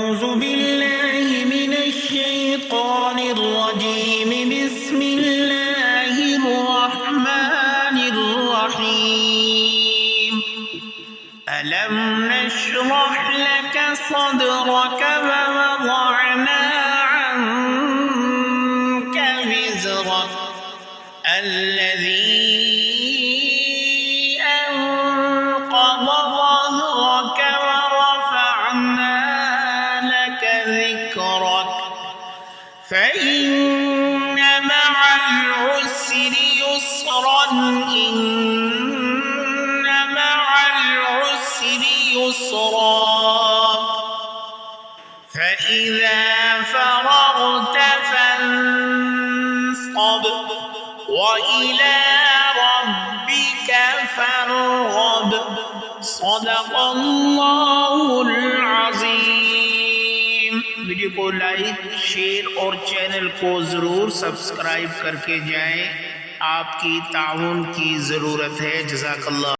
أعوذ بالله من الشيطان الرجيم بسم الله الرحمن الرحيم ألم نشرح لك صدرك ووضعنا عنك وزرك الذي أنقض ظهرك ورفعنا لك ذكرك فإن مع العسر يسرا إن مع العسر يسرا فإذا فرغت فانصب وإلى ربك فارغب صدق الله العظीम। वीडियो को like share और चैनल को ज़रूर सब्सक्राइब करके जाएं, आपकी ताउन की ज़रूरत है। जज़ाकल्लाह।